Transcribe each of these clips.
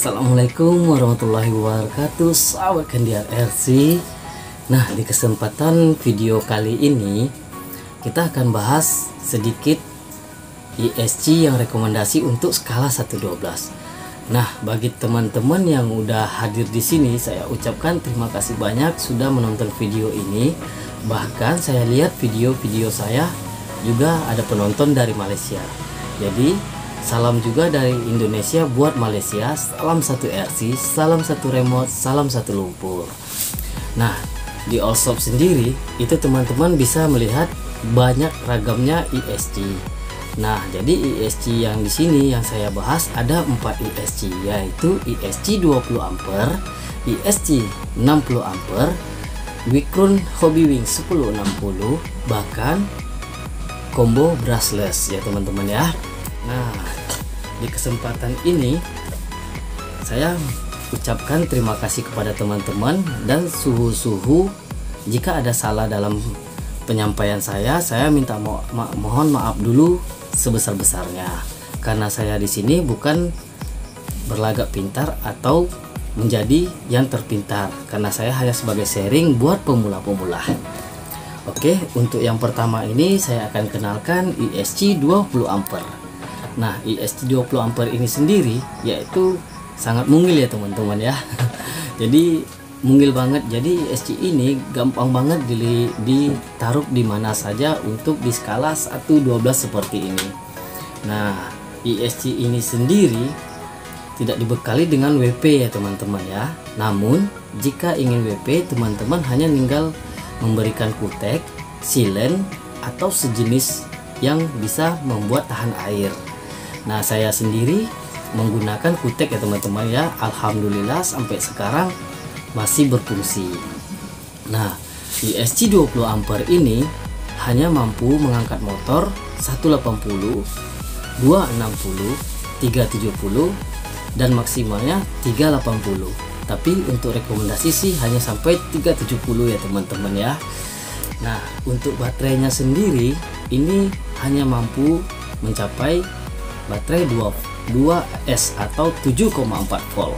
Assalamualaikum warahmatullahi wabarakatuh, sahabat Gandiar RC. Nah, di kesempatan video kali ini kita akan bahas sedikit ISC yang rekomendasi untuk skala 1-12. Nah, bagi teman-teman yang udah hadir di sini, saya ucapkan terima kasih banyak sudah menonton video ini. Bahkan saya lihat video-video saya juga ada penonton dari Malaysia. Jadi salam juga dari Indonesia buat Malaysia. Salam satu RC, salam satu remote, salam satu lumpur. Nah, di Allshop sendiri itu teman-teman bisa melihat banyak ragamnya ISC. Nah, jadi ISC yang di sini yang saya bahas ada 4 ISC, yaitu ISC 20 ampere, ISC 60 ampere, Wicron Hobbywing 1060, bahkan combo brushless ya teman-teman ya. Nah, di kesempatan ini saya ucapkan terima kasih kepada teman-teman, dan suhu-suhu jika ada salah dalam penyampaian saya minta mohon maaf dulu sebesar-besarnya, karena saya di sini bukan berlagak pintar atau menjadi yang terpintar, karena saya hanya sebagai sharing buat pemula-pemula. Oke, untuk yang pertama ini saya akan kenalkan ISC 20 ampere. Nah, ISC 20 ampere ini sendiri yaitu sangat mungil ya teman-teman ya. Jadi mungil banget. Jadi ISC ini gampang banget ditaruh di mana saja untuk di skala 1-12 seperti ini. Nah, ISC ini sendiri tidak dibekali dengan WP ya teman-teman ya. Namun jika ingin WP, teman-teman hanya tinggal memberikan kutek, silen atau sejenis yang bisa membuat tahan air. Nah, saya sendiri menggunakan kutek ya teman-teman ya. Alhamdulillah sampai sekarang masih berfungsi. Nah, ISC 20 ampere ini hanya mampu mengangkat motor 180, 260, 370 dan maksimalnya 380. Tapi untuk rekomendasi sih hanya sampai 370 ya teman-teman ya. Nah, untuk baterainya sendiri ini hanya mampu mencapai baterai 2S atau 7,4 volt.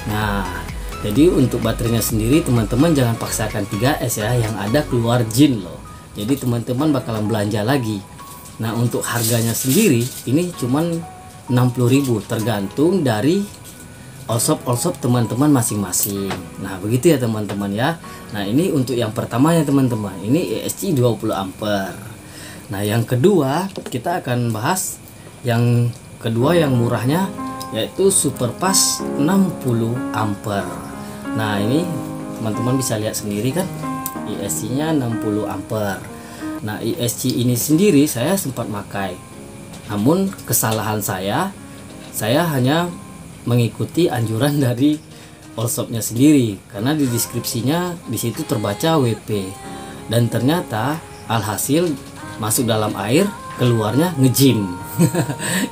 Nah, jadi untuk baterainya sendiri teman-teman jangan paksakan 3S ya, yang ada keluar jin loh. Jadi teman-teman bakalan belanja lagi. Nah, untuk harganya sendiri ini cuman 60.000 tergantung dari Allshop teman-teman masing-masing. Nah, begitu ya teman-teman ya. Nah, ini untuk yang pertama ya teman-teman. Ini ISC 20 ampere. Nah, yang kedua kita akan bahas yang kedua yang murahnya, yaitu Superpass 60 ampere. Nah, ini teman-teman bisa lihat sendiri kan, ISC nya 60 ampere. Nah, ISC ini sendiri saya sempat pakai, namun kesalahan saya hanya mengikuti anjuran dari Allshopnya sendiri, karena di deskripsinya disitu terbaca WP, dan ternyata alhasil masuk dalam air keluarnya ngejim.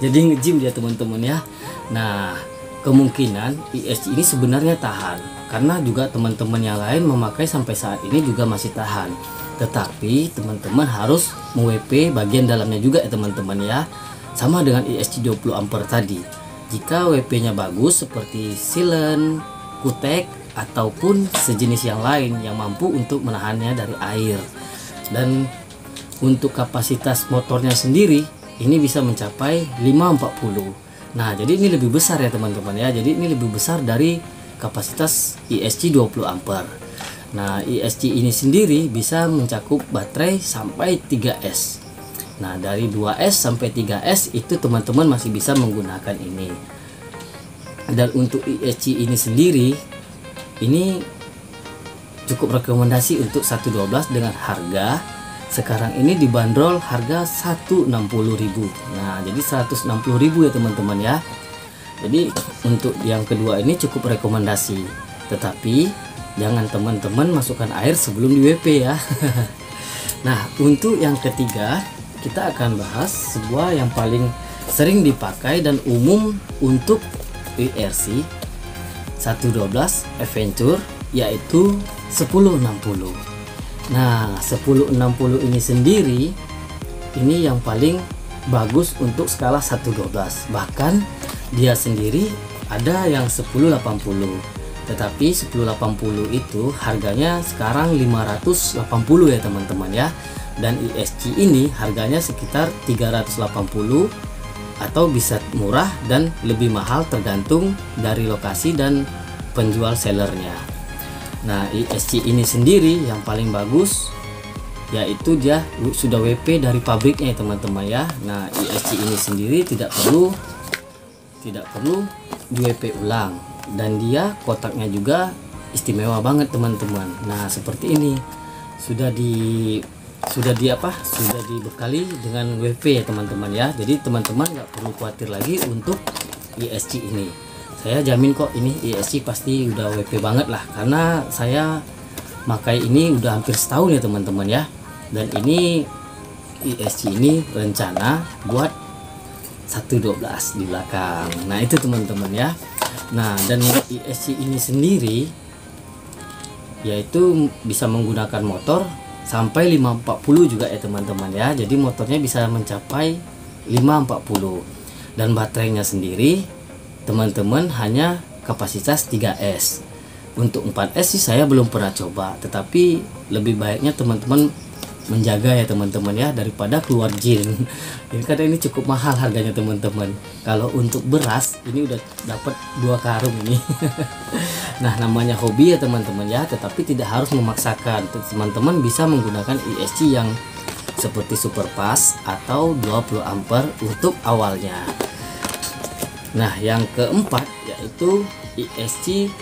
Jadi ngejim dia teman-teman ya. Nah, kemungkinan ISC ini sebenarnya tahan, karena juga teman-teman yang lain memakai sampai saat ini juga masih tahan. Tetapi teman-teman harus meng-WP bagian dalamnya juga ya teman-teman ya. Sama dengan ISC 20 ampere tadi. Jika WP nya bagus seperti silen, kutek ataupun sejenis yang lain yang mampu untuk menahannya dari air. Dan untuk kapasitas motornya sendiri ini bisa mencapai 540. Nah, jadi ini lebih besar ya teman-teman ya. Jadi ini lebih besar dari kapasitas ISC 20 ampere. Nah, ISC ini sendiri bisa mencakup baterai sampai 3S. Nah, dari 2S sampai 3S itu teman-teman masih bisa menggunakan ini. Dan untuk ISC ini sendiri ini cukup rekomendasi untuk 112 dengan harga sekarang ini dibanderol harga 160.000. Nah, jadi 160.000 ya teman-teman ya. Jadi untuk yang kedua ini cukup rekomendasi, tetapi jangan teman-teman masukkan air sebelum di WP ya. Nah, untuk yang ketiga kita akan bahas sebuah yang paling sering dipakai dan umum untuk IRC 112 Adventure, yaitu 1060. Nah, 1060 ini sendiri ini yang paling bagus untuk skala 1-12. Bahkan dia sendiri ada yang 1080, tetapi 1080 itu harganya sekarang 580 ya teman-teman ya. Dan ISC ini harganya sekitar 380 atau bisa murah dan lebih mahal tergantung dari lokasi dan penjual sellernya. Nah, ISC ini sendiri yang paling bagus yaitu dia sudah WP dari pabriknya ya teman-teman ya. Nah, ISC ini sendiri tidak perlu di WP ulang, dan dia kotaknya juga istimewa banget teman-teman. Nah, seperti ini sudah dibekali dengan WP ya teman-teman ya. Jadi teman-teman nggak perlu khawatir lagi untuk ISC ini. Saya jamin kok ini ISC pasti udah WP banget lah, karena saya pakai ini udah hampir setahun ya teman-teman ya. Dan ini ISC ini rencana buat 112 di belakang. Nah, itu teman-teman ya. Nah, dan ISC ini sendiri yaitu bisa menggunakan motor sampai 540 juga ya teman-teman ya. Jadi motornya bisa mencapai 540, dan baterainya sendiri teman-teman hanya kapasitas 3S. Untuk 4S sih saya belum pernah coba, tetapi lebih baiknya teman-teman menjaga ya teman-teman ya, daripada keluar jin. Ini karena ini cukup mahal harganya teman-teman. Kalau untuk beras ini udah dapat 2 karung ini. Nah, namanya hobi ya teman-teman ya, tetapi tidak harus memaksakan. Teman-teman bisa menggunakan ISC yang seperti Superpass atau 20 ampere untuk awalnya. Nah, yang keempat yaitu ISC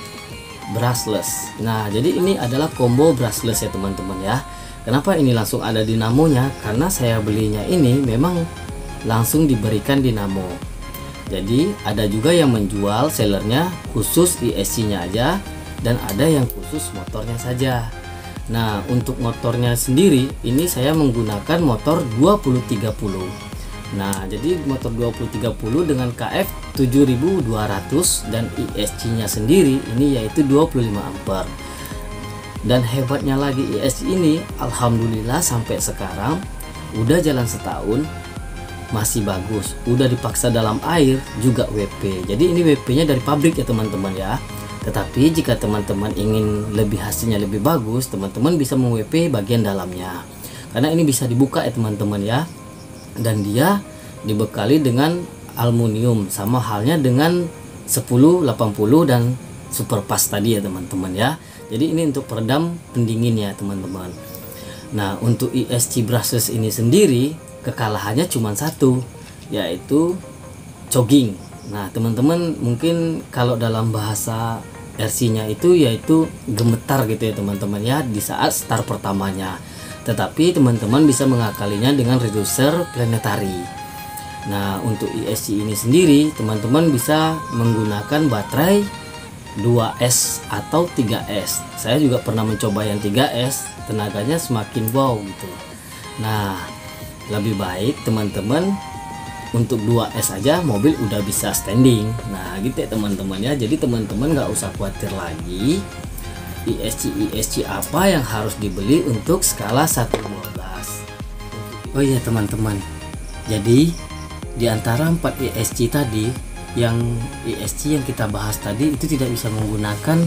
brushless. Nah, jadi ini adalah combo brushless ya teman-teman ya. Kenapa ini langsung ada dinamonya? Karena saya belinya ini memang langsung diberikan dinamo. Jadi ada juga yang menjual sellernya khusus ISC nya aja, dan ada yang khusus motornya saja. Nah, untuk motornya sendiri ini saya menggunakan motor 2030. Nah, jadi motor 2030 dengan KF 7200 dan ISC nya sendiri ini yaitu 25 ampere. Dan hebatnya lagi ISC ini alhamdulillah sampai sekarang udah jalan setahun masih bagus, udah dipaksa dalam air juga WP. Jadi ini WP nya dari pabrik ya teman-teman ya. Tetapi jika teman-teman ingin lebih hasilnya lebih bagus, teman-teman bisa meng-WP bagian dalamnya, karena ini bisa dibuka ya teman-teman ya. Dan dia dibekali dengan aluminium, sama halnya dengan 1080 dan Superpass tadi ya teman-teman ya. Jadi ini untuk peredam pendingin ya teman-teman. Nah, untuk ISC brushless ini sendiri kekalahannya cuma satu, yaitu jogging. Nah, teman-teman mungkin kalau dalam bahasa RC nya itu yaitu gemetar gitu ya teman-teman ya di saat start pertamanya. Tetapi teman-teman bisa mengakalinya dengan reducer planetary. Nah, untuk ISC ini sendiri teman-teman bisa menggunakan baterai 2S atau 3S. Saya juga pernah mencoba yang 3S, tenaganya semakin wow gitu. Nah, lebih baik teman-teman untuk 2S aja mobil udah bisa standing. Nah, gitu ya teman-teman ya. Jadi teman-teman nggak usah khawatir lagi ISC apa yang harus dibeli untuk skala 112. Oh iya teman-teman, jadi di antara 4 ISC tadi, yang ISC yang kita bahas tadi itu tidak bisa menggunakan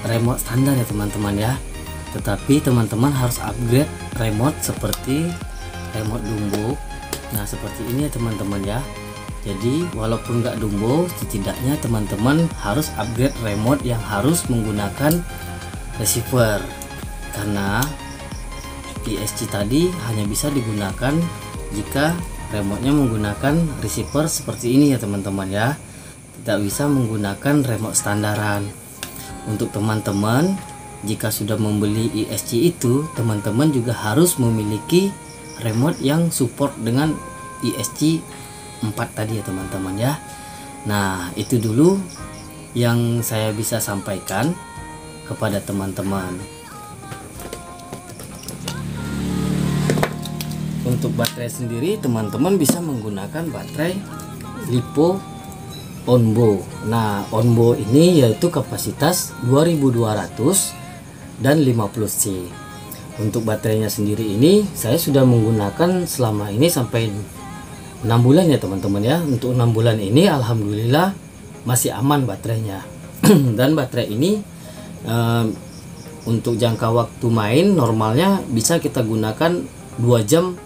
remote standar ya teman-teman ya. Tetapi teman-teman harus upgrade remote seperti remote Dumbo. Nah, seperti ini ya teman-teman ya. Jadi walaupun nggak Dumbo, setidaknya teman-teman harus upgrade remote yang harus menggunakan receiver, karena ISC tadi hanya bisa digunakan jika remote-nya menggunakan receiver seperti ini ya teman-teman ya. Tidak bisa menggunakan remote standaran. Untuk teman-teman jika sudah membeli ISC itu, teman-teman juga harus memiliki remote yang support dengan ISC 4 tadi ya teman-teman ya. Nah, itu dulu yang saya bisa sampaikan kepada teman-teman. Untuk baterai sendiri teman-teman bisa menggunakan baterai LiPo Onbo. Nah, Onbo ini yaitu kapasitas 2200 dan 50C. Untuk baterainya sendiri ini saya sudah menggunakan selama ini sampai 6 bulan ya teman-teman ya. Untuk 6 bulan ini alhamdulillah masih aman baterainya. Dan baterai ini untuk jangka waktu main normalnya bisa kita gunakan 2 jam,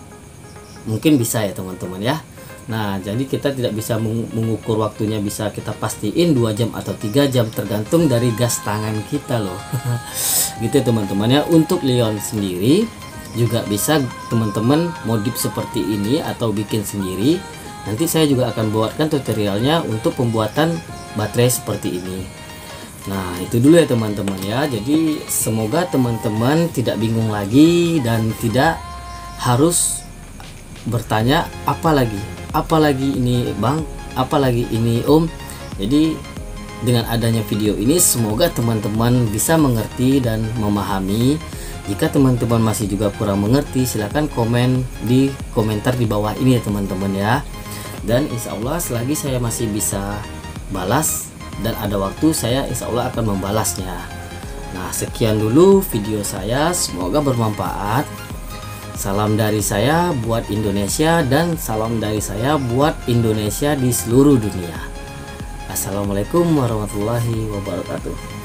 mungkin bisa ya teman-teman ya. Nah, jadi kita tidak bisa mengukur waktunya, bisa kita pastiin 2 jam atau 3 jam tergantung dari gas tangan kita loh. Gitu teman-teman ya. Untuk Leon sendiri juga bisa teman-teman modif seperti ini atau bikin sendiri. Nanti saya juga akan buatkan tutorialnya untuk pembuatan baterai seperti ini. Nah, itu dulu ya teman-teman ya. Jadi semoga teman-teman tidak bingung lagi dan tidak harus bertanya apalagi ini bang, apalagi ini om. Jadi dengan adanya video ini semoga teman-teman bisa mengerti dan memahami. Jika teman-teman masih juga kurang mengerti, silahkan komen di komentar di bawah ini ya teman-teman ya. Dan insya Allah selagi saya masih bisa balas dan ada waktu, saya insya Allah akan membalasnya. Nah, sekian dulu video saya, semoga bermanfaat. Salam dari saya buat Indonesia dan salam dari saya buat Indonesia di seluruh dunia. Assalamualaikum warahmatullahi wabarakatuh.